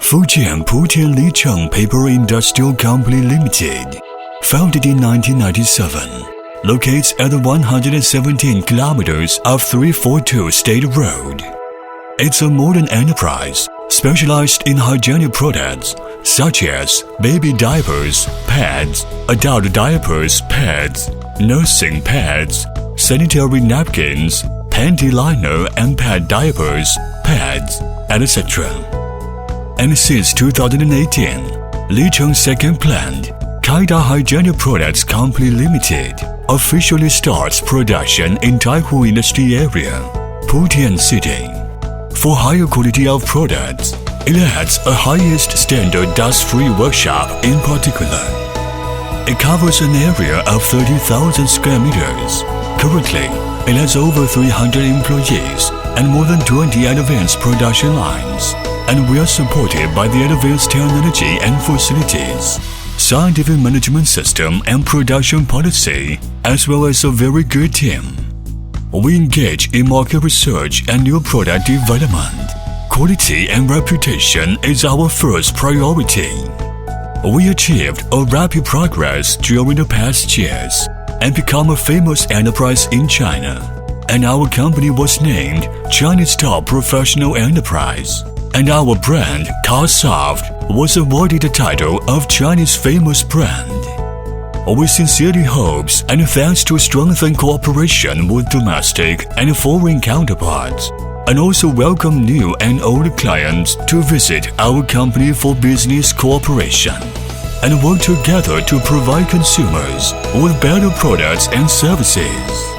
Fujian Putian Licheng Paper Industrial Company Limited, founded in 1997, locates at the 117 kilometers of 342 State Road. It's a modern enterprise specialized in hygienic products such as baby diapers, pads, adult diapers, pads, nursing pads, sanitary napkins, panty liner and pad diapers, pads, etc. And since 2018, Licheng's second plant, Kaida Hygienic Products Company Limited, officially starts production in Taihu Industry Area, Putian City. For higher quality of products, it adds a highest standard dust-free workshop in particular. It covers an area of 30,000 square meters. Currently, it has over 300 employees and more than 20 advanced production lines, and we are supported by the advanced technology and facilities, scientific management system and production policy, as well as a very good team. We engage in market research and new product development. Quality and reputation is our first priority. We achieved a rapid progress during the past years and become a famous enterprise in China. And our company was named China's top professional enterprise. And our brand, Casoft, was awarded the title of China's famous brand. We sincerely hope and thanks to strengthen cooperation with domestic and foreign counterparts, and also welcome new and old clients to visit our company for business cooperation, and work together to provide consumers with better products and services.